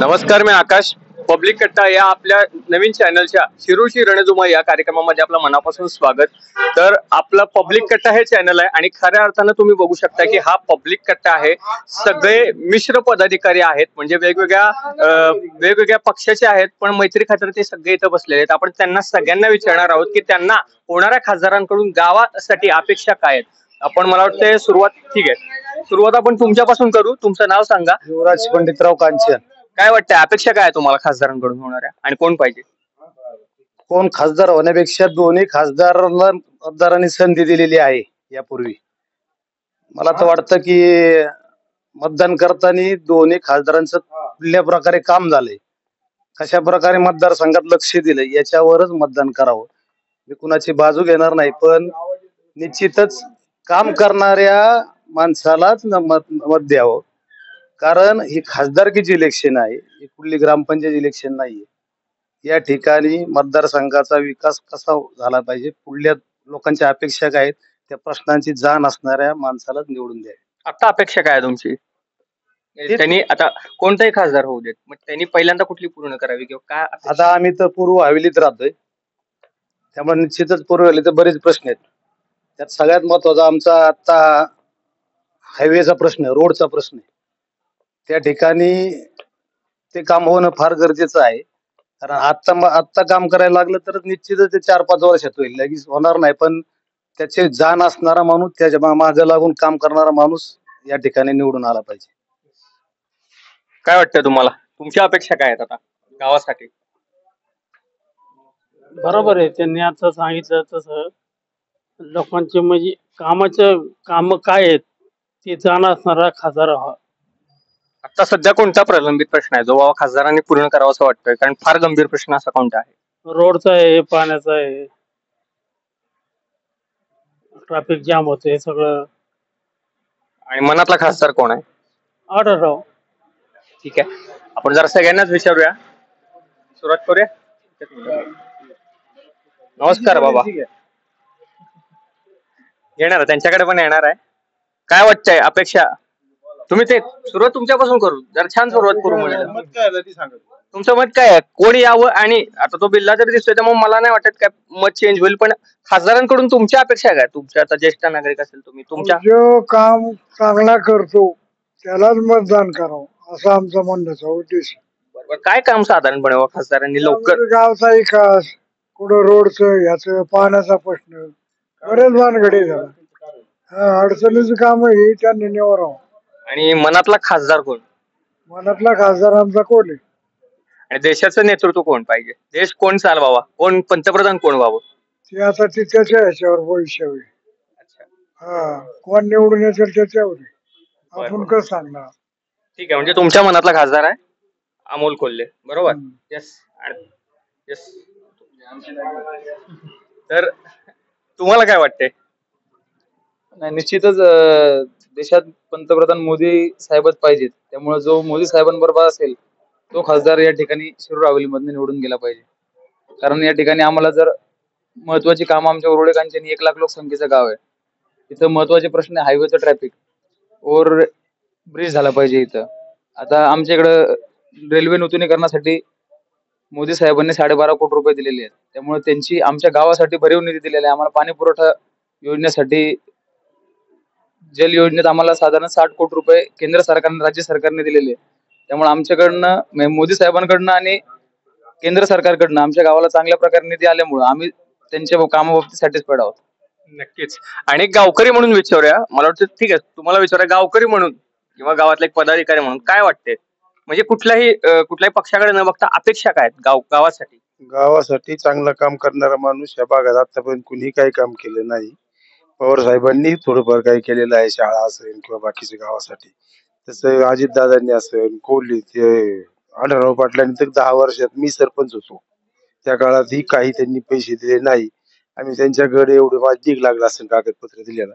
नमस्कार, मी आकाश. पब्लिक कट्टा या आपल्या नवीन चॅनलच्या शिरूरची रणधुमा या कार्यक्रमामध्ये आपलं मनापासून स्वागत. तर आपला पब्लिक कट्टा हे चॅनल आहे आणि खऱ्या अर्थानं तुम्ही बघू शकता की हा पब्लिक कट्टा आहे. सगळे मिश्र पदाधिकारी आहेत, म्हणजे वेगवेगळ्या पक्षाचे आहेत, पण मैत्री खातर ते सगळे इथं बसलेले आहेत. आपण त्यांना सगळ्यांना विचारणार आहोत की त्यांना होणाऱ्या खासदारांकडून गावासाठी अपेक्षा काय आहेत. आपण मला वाटतं सुरुवात आपण तुमच्यापासून करू. तुमचं नाव सांगा. युवराज पंडितराव कांचन. काय वाटतंय, अपेक्षा काय तुम्हाला खासदारांकडून होणाऱ्या, आणि कोण पाहिजे? कोण खासदार होण्यापेक्षा दोन्ही खासदारांना मतदारांनी संधी दिलेली आहे यापूर्वी. मला तर वाटतं की मतदान करताना दोन्ही खासदारांचं कुठल्या प्रकारे काम झालंय, कशा प्रकारे मतदारसंघात लक्ष दिलंय याच्यावरच मतदान करावं. मी कुणाची बाजू घेणार नाही, पण निश्चितच काम करणाऱ्या माणसालाच मत द्यावं. कारण ही खासदारकीची इलेक्शन आहे, ही कुठली ग्रामपंचायत इलेक्शन नाहीये. या ठिकाणी मतदारसंघाचा विकास कसा झाला पाहिजे, पुढल्या लोकांच्या अपेक्षा काय आहेत, त्या प्रश्नांची जाण असणाऱ्या माणसालाच निवडून द्यावे. आता अपेक्षा काय आहे तुमची? त्यांनी आता कोणताही खासदार होऊ देत, मग त्यांनी पहिल्यांदा कुठली पूर्ण करावी किंवा काय? आता आम्ही तर पूर्व हवेलीत राहतोय, त्यामुळे निश्चितच पूर्व हवेलीत बरेच प्रश्न आहेत. त्यात सगळ्यात महत्वाचा आमचा आता हायवेचा प्रश्न, रोडचा प्रश्न आहे. त्या ठिकाणी ते काम होणं फार गरजेचं आहे. कारण आत्ता काम करायला लागलं तर निश्चितच ते 4-5 वर्षात होईल, लगेच होणार नाही. पण त्याचे जाण असणारा माणूस, त्याच्या मागे लागून काम करणारा माणूस या ठिकाणी निवडून आला पाहिजे. काय वाटतं तुम्हाला, तुमच्या अपेक्षा काय आहेत आता गावासाठी? बरोबर आहे, त्यांनी आता सांगितलं तसं लोकांचे म्हणजे काम काय आहेत ते जाण असणारा खासदार हवा. आता सध्या कोणता प्रलंबित प्रश्न आहे जो बाबा खासदारांनी पूर्ण करावा असं वाटतंय? कारण फार गंभीर प्रश्न असा कोणता आहे? रोडचा आहे, पाण्याचा आहे, ट्रॅफिक जाम होते सगळं. आणि मनातला खासदार कोण आहे? आढळराव. ठीक आहे, आपण जरा सगळ्यांनाच विचारूया. सुरुवात करूया. नमस्कार बाबा. येणार त्यांच्याकडे पण येणार आहे. काय वाटतंय अपेक्षा? तुम्ही ते सुरुवात तुमच्यापासून करू, जरा छान सुरुवात करू. तुमचं मत काय आहे, कोण यावं? आणि आता तो बिल्ला जरी दिसतोय त्यामुळे मला नाही वाटत काय मत चेंज होईल, पण खासदारांकडून तुमच्या अपेक्षा काय? तुमच्या आता ज्येष्ठ नागरिक असेल तुम्ही, तुमच्या जो काम चांगला करतो त्यालाच मतदान करावं असं आमचा म्हणण्याचा उद्देश. बरोबर, काय काम साधारणपणे खासदारांनी लवकर? गावचा विकास, कुठं रोडचं, ह्याचं पाण्याचा प्रश्न, बरेच भानगडी झाला. अडचणीचं काम हे त्यांनी निवारावं. आणि मनातला खासदार कोण? मनातला खासदार आमचा कोण आहे? आणि देशाचं नेतृत्व कोण पाहिजे? देश कोण चालवावा, कोण पंतप्रधान कोण व्हावं? ते आता ते त्याच्या ह्याच्यावर भविष्य होईल. कोण निवडून येतील त्याच्यावर आपण कसं सांगणार. ठीक आहे, म्हणजे तुमच्या मनातला खासदार आहे अमोल कोल्हे, बरोबर? यस. यस. तर तुम्हाला काय वाटतंय? नाही, निश्चितच देशात पंतप्रधान मोदी साहेबच पाहिजेत. त्यामुळे जो मोदी साहेबांबरोबर असेल तो खासदार या ठिकाणी शिरूर हवेलीमधून निवडून गेला पाहिजे. कारण या ठिकाणी आम्हाला जर महत्वाची कामं, आमच्या उरुळे कांचन 1 लाख लोकसंख्येचं गाव आहे, इथं महत्वाचे प्रश्न आहे हायवेचं, ट्रॅफिक, ओव्हर ब्रिज झाला पाहिजे इथं. आता आमच्या इकडं रेल्वे नूतनीकरणासाठी मोदी साहेबांनी 12.5 कोटी रुपये दिलेले आहेत. त्यामुळे त्यांची आमच्या गावासाठी भरीव निधी दिलेला आहे. आम्हाला पाणी पुरवठा योजनेसाठी, जल योजनेत आम्हाला साधारण 60 कोटी रुपये केंद्र सरकारने, राज्य सरकारने दिलेले आहे. त्यामुळे आमच्याकडनं, मोदी साहेबांकडनं आणि केंद्र सरकारकडनं आमच्या गावाला चांगल्या प्रकारे निधी आल्यामुळे आम्ही त्यांच्या कामाबाबतीत सॅटिस्फाईड आहोत. नक्कीच. आणि गावकरी म्हणून विचारूया, मला वाटतं. ठीक आहे, तुम्हाला विचारूया गावकरी म्हणून किंवा गावातला एक पदाधिकारी म्हणून काय वाटते, म्हणजे कुठल्याही पक्षाकडे न बघता अपेक्षा काय आहेत गावासाठी? गावासाठी चांगलं काम करणारा माणूस या भागात आतापर्यंत कुणी काही काम केलं नाही. पवार साहेबांनी थोडंफार काही केलेलं आहे, शाळा असेल किंवा बाकीच्या गावासाठी. तसं अजितदादांनी असेल, कोहली, ते आढळराव पाटलांनी तर 10 वर्षात, मी सरपंच होतो त्या काळातही काही त्यांनी पैसे दिले नाही. आम्ही त्यांच्याकडे एवढं 1.5 लागला असेल कागदपत्र दिलेला,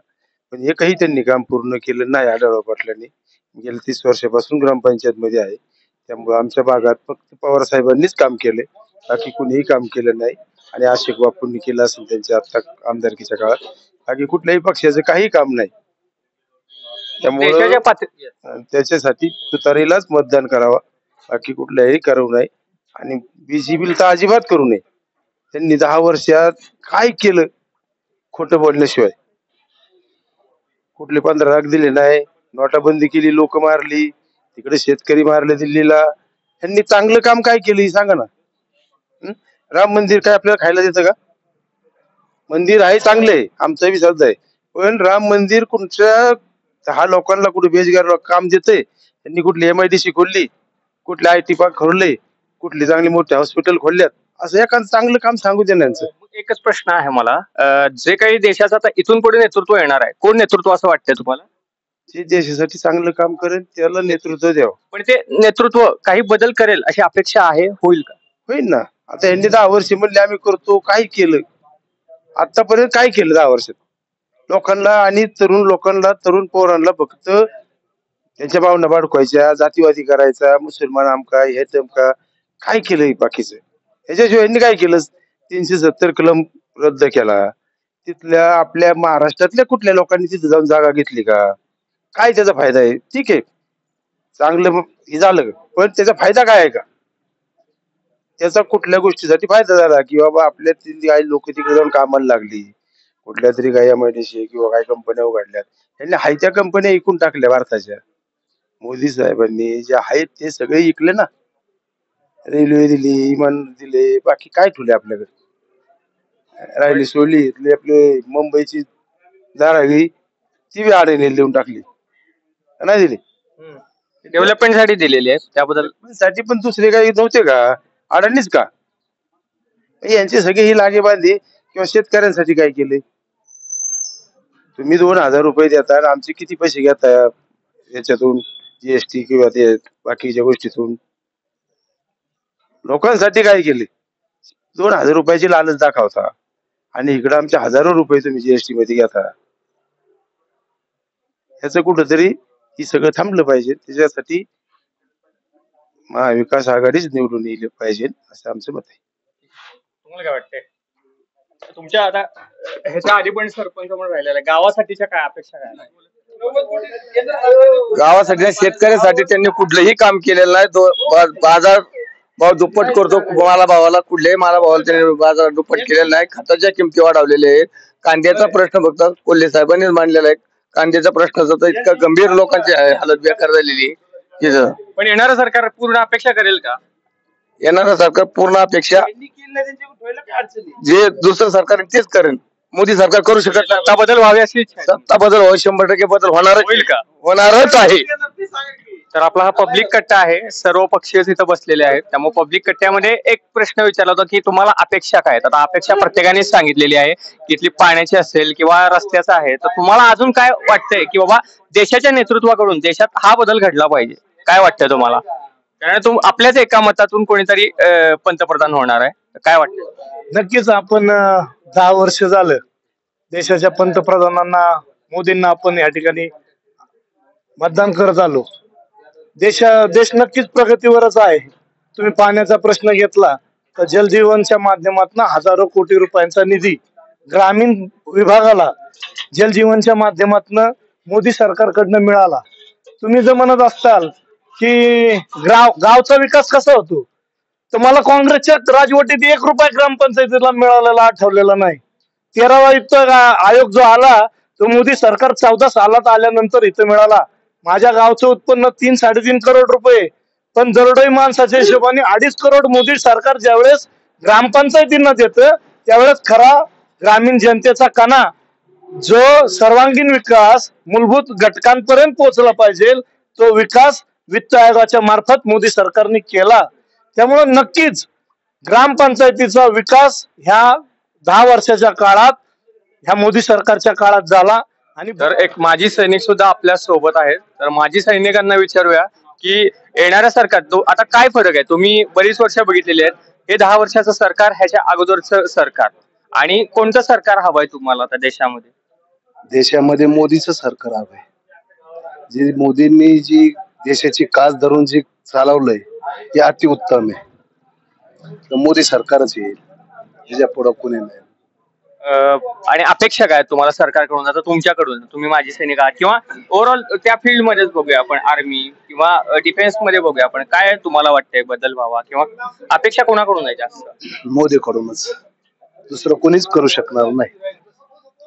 पण एकही त्यांनी काम पूर्ण केलं नाही आढळराव पाटलांनी. गेल्या 30 वर्षापासून ग्रामपंचायत मध्ये आहे. त्यामुळे आमच्या भागात फक्त पवार साहेबांनीच काम केले, बाकी कुणीही काम केलं नाही. आणि आशिक बापूंनी केलं असेल त्यांच्या आता आमदारकीच्या काळात, बाकी कुठल्याही पक्षाचं काही काम नाही. त्यामुळे त्याच्यासाठी तुतारीलाच मतदान करावा बाकी कुठल्याही करू नये आणि बीजेपीला तर अजिबात करू नये. त्यांनी 10 वर्षात काय केलं खोटं बोलल्याशिवाय? कुठले 15 लाख दिले नाही, नोटाबंदी केली, लोक मारली, तिकडे शेतकरी मारले दिल्लीला. त्यांनी चांगलं काम काय केलं हे सांगा ना. हं? राम मंदिर काय आपल्याला खायला देतं का? मंदिर आहे चांगले, आमचं बी श्रद्धा आहे, पण राम मंदिर कुठच्या 10 लोकांना कुठे बेरोजगार काम देतंय? त्यांनी कुठली MIDC खोलली, कुठले IT पार्क खोलले, कुठली चांगली मोठे हॉस्पिटल खोलल्यात? असं एखादं चांगलं काम सांगू दे ना यांचं. एकच प्रश्न आहे मला, जे काही देशाचं आता इथून पुढे नेतृत्व येणार आहे, कोण नेतृत्व असं वाटतंय तुम्हाला? जे देशासाठी चांगलं काम करेल त्याला नेतृत्व द्यावं. पण ते नेतृत्व काही बदल करेल अशी अपेक्षा आहे, होईल का? होईल ना. आता यांनी 10 वर्ष म्हणले आम्ही करतो, काय केलं आतापर्यंत? काय केलं 10 वर्षात लोकांना? आणि तरुण लोकांना, तरुण पोरांना फक्त त्यांच्या भावना भडकवायच्या, जातीवादी करायचा, मुसलमान आमका हे तमका. काय केलं बाकीचं? ह्याच्याशिवाय यांनी काय केलं? 370 कलम रद्द केला. तिथल्या आपल्या महाराष्ट्रातल्या कुठल्या लोकांनी तिथे जाऊन जागा घेतली का? काय त्याचा फायदा आहे? ठीक आहे, चांगलं हे झालं, पण त्याचा फायदा काय आहे का? त्याचा कुठल्या गोष्टीसाठी फायदा झाला की बाबा आपल्या काही लोक तिकडे जाऊन कामाला लागली, कुठल्या तरी काही MIDC किंवा काही कंपन्या उघडल्यात, त्यांनी हाय त्या कंपन्या विकून टाकल्या भारताच्या. मोदी साहेबांनी जे आहेत ते सगळे विकले ना. रेल्वे दिली, विमान दिले, बाकी काय ठेवले आपल्याकडे? राहिली सोली इथली आपले मुंबईची धारावी, ती बी आडेने देऊन टाकली, नाही दिली. डेव्हलपमेंट साठी दिलेली आहे, त्याबद्दल साठी पण दुसरे काही नव्हते का? अडाणीच का? यांचे सगळे ही लागेबांधे किंवा शेतकऱ्यांसाठी काय केले? तुम्ही 2,000 रुपये देता आणि आमचे किती पैसे घेता याच्यातून, GST किंवा ते बाकीच्या गोष्टीतून? लोकांसाठी काय केले? 2,000 रुपयाची लालच दाखवता आणि इकडे आमचे हजारो रुपये तुम्ही GST मध्ये घेता. ह्याचं कुठंतरी ही सगळं थांबलं पाहिजे. त्याच्यासाठी महाविकास आघाडीच निवडून येईल पाहिजे असं आमचं मत आहे. तुम्हाला काय वाटतंय? तुमच्या आता ह्याच्या आधी पण सरपंच म्हणून राहिलेला आहे, गावासाठीच्या काय अपेक्षा काय? गावासाठी शेतकऱ्यासाठी त्यांनी कुठलंही काम केलेलं नाही. बाजार भाव दुप्पट करतो माला भावाला, कुठल्याही माला भावाला त्यांनी बाजार दुप्पट केलेला नाही. खताच्या किमती वाढवलेल्या आहेत. कांद्याचा प्रश्न फक्त कोल्हे साहेबांनीच मांडलेला आहे. कांद्याचा प्रश्न तर इतका गंभीर, लोकांची हालत बेकार झालेली आहे. पण येणारं सरकार पूर्ण अपेक्षा करेल का? येणारं सरकार पूर्ण अपेक्षा जे दुसरं सरकार तेच करेल. मोदी सरकार करू शकत नाही. सत्ता बदल व्हावे अशी इच्छा आहे. सत्ता बदल 100% बदल होईल का? होणारच आहे. तर आपला हा पब्लिक कट्टा आहे, सर्व पक्षीय तिथं बसलेले आहेत. त्यामुळे पब्लिक कट्ट्यामध्ये एक प्रश्न विचारला होता की तुम्हाला अपेक्षा काय आहेत? आता अपेक्षा प्रत्येकाने सांगितलेली आहे की इथली पाण्याची असेल किंवा रस्त्याचा आहे. तर तुम्हाला अजून काय वाटतंय की बाबा देशाच्या नेतृत्वाकडून देशात हा बदल घडला पाहिजे? काय वाटतंय तुम्हाला? कारण आपल्याच एका मतातून कोणीतरी पंतप्रधान होणार आहे, काय वाटतं? नक्कीच आपण 10 वर्ष झालं देशाच्या पंतप्रधानांना, मोदींना आपण या ठिकाणी मतदान करत आलो. देश नक्कीच प्रगतीवरच आहे. तुम्ही पाण्याचा प्रश्न घेतला तर जलजीवनच्या माध्यमातून हजारो कोटी रुपयांचा निधी ग्रामीण विभागाला जलजीवनच्या माध्यमातून मोदी सरकारकडनं मिळाला. तुम्ही जर म्हणत असताल की गावचा विकास कसा होतो, तर मला काँग्रेसच्या राजवटीत 1 रुपया ग्रामपंचायतीला मिळालेला आठवलेला नाही. 13वा वित्त आयोग जो आला तो मोदी सरकार 14 सालात आल्यानंतर इथं मिळाला. माझ्या गावचं उत्पन्न 3-3.5 करोड रुपये, पण दरडोई माणसाच्या हिशोबाने 2.5 करोड मोदी सरकार ज्यावेळेस ग्रामपंचायतींना देतं त्यावेळेस खरा ग्रामीण जनतेचा कणा, जो सर्वांगीण विकास मूलभूत घटकांपर्यंत पोहोचला पाहिजे, तो विकास वित्त आयोगाच्या मार्फत मोदी सरकारने केला. त्यामुळे नक्कीच ग्रामपंचायतीचा विकास ह्या 10 वर्षाच्या काळात, ह्या मोदी सरकारच्या काळात झाला. आणि तर एक माजी सैनिक सुद्धा आपल्या सोबत आहेत. तर माजी सैनिकांना विचारूया की येणाऱ्या सरकार तो आता काय फरक आहे? तुम्ही बरीच वर्ष बघितलेली आहेत. हे 10 वर्षाचं सरकार, ह्याच्या अगोदरचं सरकार, आणि कोणतं सरकार हवंय तुम्हाला आता देशामध्ये? देशामध्ये मोदीचं सरकार हवंय. जे मोदींनी जी देशाची कास धरून जे चालवलंय ते अतिउत्तम आहे. तर मोदी सरकारच येईल, त्याच्या पुढे कोणी नाही. आणि अपेक्षा काय आहेत तुम्हाला सरकारकडून, आता तुमच्याकडून, तुम्ही माजी सैनिक आहात किंवा ओव्हरऑल त्या फील्ड मध्येच बघूया आपण, आर्मी किंवा डिफेन्स मध्ये बघूया आपण, काय तुम्हाला वाटतंय बदल व्हावा किंवा अपेक्षा कोणाकडून आहे जास्त? मोदीकडूनच, दुसरं कोणीच करू शकणार नाही,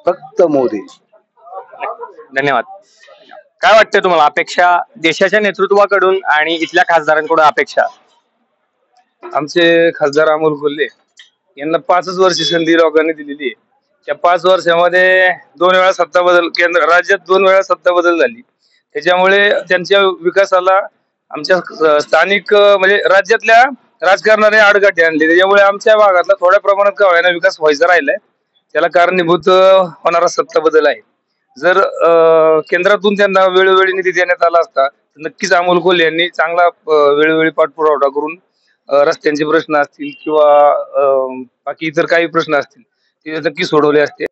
फक्त मोदी. धन्यवाद. काय वाटतंय तुम्हाला अपेक्षा देशाच्या नेतृत्वाकडून आणि इथल्या खासदारांकडून अपेक्षा? आमचे खासदार अमोल कोल्हे यांना 5च वर्ष संधी लोकांनी दिलेली आहे. त्या 5 वर्षामध्ये 2 वेळा सत्ता बदल, केंद्र राज्यात 2 वेळा सत्ता बदल झाली. त्याच्यामुळे त्यांच्या विकासाला आमच्या स्थानिक म्हणजे राज्यातल्या राजकारणाने आडकाठी आणली. त्याच्यामुळे आमच्या भागातला थोड्या प्रमाणात का होईना विकास व्हायचा राहिलाय. त्याला कारणीभूत होणारा सत्ता बदल आहे. जर केंद्रातून त्यांना वेळोवेळी निधी देण्यात आला असता तर नक्कीच अमोल कोल्हे यांनी चांगला वेळोवेळी पाठपुरावा करून रस्त्यांचे प्रश्न असतील किंवा बाकी इतर काही प्रश्न असतील ते नक्की सोडवले असते.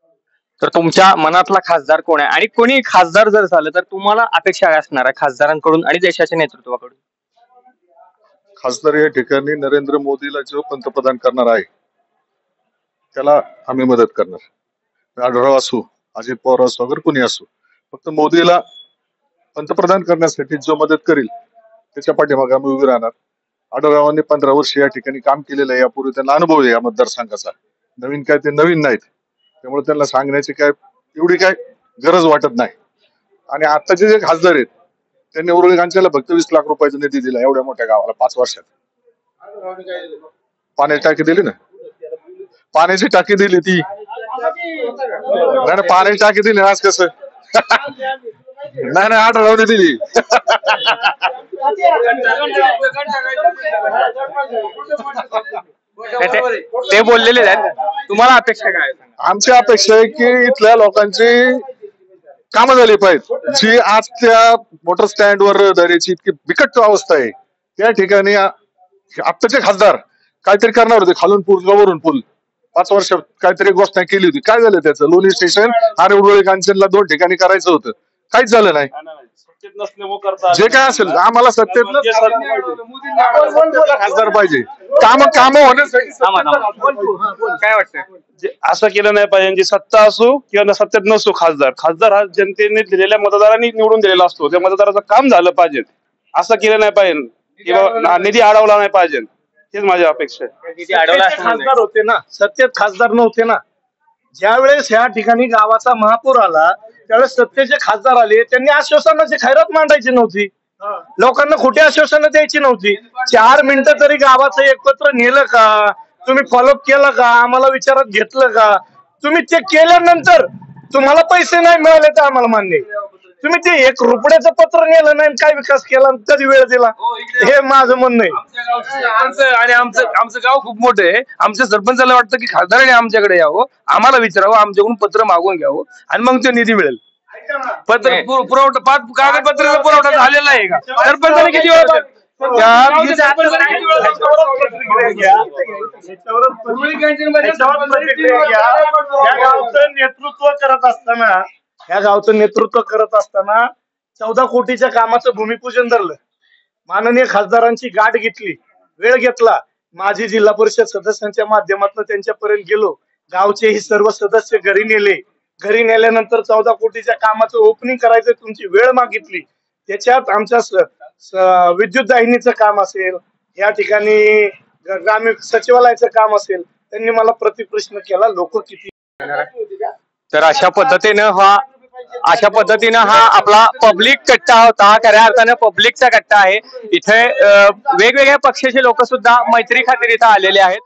तर तुमच्या मनातला खासदार कोण आहे आणि कोणी खासदार जर झालं तर तुम्हाला अपेक्षा काय असणार आहे खासदारांकडून आणि देशाच्या नेतृत्वाकडून? खासदार या ठिकाणी नरेंद्र मोदीला जो पंतप्रधान करणार आहे त्याला आम्ही मदत करणार. आढळराव असो, अजित पवार असो, अगर कोणी असो, फक्त मोदीला पंतप्रधान करण्यासाठी जो मदत करेल त्याच्या पाठीमागे आम्ही उभे राहणार. आढळरावांनी 15 वर्ष या ठिकाणी काम केलेलं आहे. यापूर्वी त्यांना अनुभव आहे या मतदारसंघाचा. नवीन काय ते नवीन नाहीत, त्यामुळे त्यांना सांगण्याची काय एवढी काय गरज वाटत नाही. आणि आताचे जे खासदार आहेत त्यांनी उरुळी कांचनला फक्त 20 लाख रुपयाचा निधी दिला एवढ्या मोठ्या गावाला 5 वर्षात. पाण्याची टाकी दिली ना, पाण्याची टाकी दिली ती नाही, पाण्याची टाकी दिली आज कसं नाही, आढळरावने दिली. ते बोललेले आहेत. तुम्हाला अपेक्षा काय आहे? आमची अपेक्षा आहे की इथल्या लोकांची कामं झाली पाहिजे. जी आज त्या मोटर स्टँड वर दर्याची इतकी बिकट अवस्था आहे त्या ठिकाणी आत्ताचे खासदार काहीतरी करणार होते, खालून पूल वरून पूल 5 वर्ष काहीतरी घोषणा केली होती. काय झालं त्याचं? लोणी स्टेशन आणि उरुळी कांचनला 2 ठिकाणी करायचं होतं, काहीच झालं नाही. जे काय असेल आम्हाला सत्तेत खासदार पाहिजे, काम होण्यासाठी. काय वाटतंय? असं केलं नाही पाहिजे जी सत्ता असो किंवा सत्तेत नसो, खासदार हा जनतेने दिलेल्या मतदारांनी निवडून दिलेला असतो. त्या मतदाराचं काम झालं पाहिजे. असं केलं नाही पाहिजे किंवा निधी अडवला नाही पाहिजे. हेच माझी अपेक्षा आहे. खासदार होते ना, सत्तेत खासदार नव्हते ना. ज्या वेळेस ह्या ठिकाणी गावाचा महापूर आला त्यावेळेस सत्तेचे खासदार आले, त्यांनी आश्वासनाची खैरात मांडायची नव्हती, लोकांना खोटी आश्वासनं द्यायची नव्हती. 4 मिनिटं तरी गावाचं एक पत्र नेलं का? तुम्ही फॉलोअप केलं का? आम्हाला विचारात घेतलं का? तुम्ही ते केल्यानंतर तुम्हाला पैसे नाही मिळाले तर आम्हाला मान्य आहे. तुम्ही ते 1 रुपयाचं पत्र नेलं नाही, काय विकास केला, कधी वेळ दिला, हे माझं म्हणणं आहे. आणि आमचं गाव खूप मोठं आहे. आमच्या सरपंचाला वाटतं की खासदाराने आमच्याकडे यावं, आम्हाला विचारावं, आमच्याकडून पत्र मागून घ्यावं आणि मग तो निधी मिळेल. पत्र पुरवठा 5 कागदपत्राचा पुरवठा झालेला आहे का? सरपंचाने किती वेळा नेतृत्व करत असताना 14 कोटीच्या कामाचं भूमिपूजन धरलं. माननीय खासदारांची गाठ घेतली, वेळ घेतला. माजी जिल्हा परिषद सदस्यांच्या माध्यमातून त्यांच्यापर्यंत गेलो. गावचेही सर्व सदस्य घरी नेले. घरी नेल्यानंतर 14 कोटीच्या कामाचं ओपनिंग करायचं तुमची वेळ मागितली. त्याच्यात आमच्या विद्युत दाहिनीचं काम असेल, या ठिकाणी ग्रामीण सचिवालयाचं काम असेल, त्यांनी मला प्रतिप्रश्न केला, लोक किती. तर अशा पद्धतीनं हा आपला पब्लिक कट्टा होता. हा खऱ्या अर्थानं पब्लिकचा कट्टा आहे. इथे वेगवेगळ्या पक्षाचे लोक सुद्धा मैत्री खातीर इथं आलेले आहेत.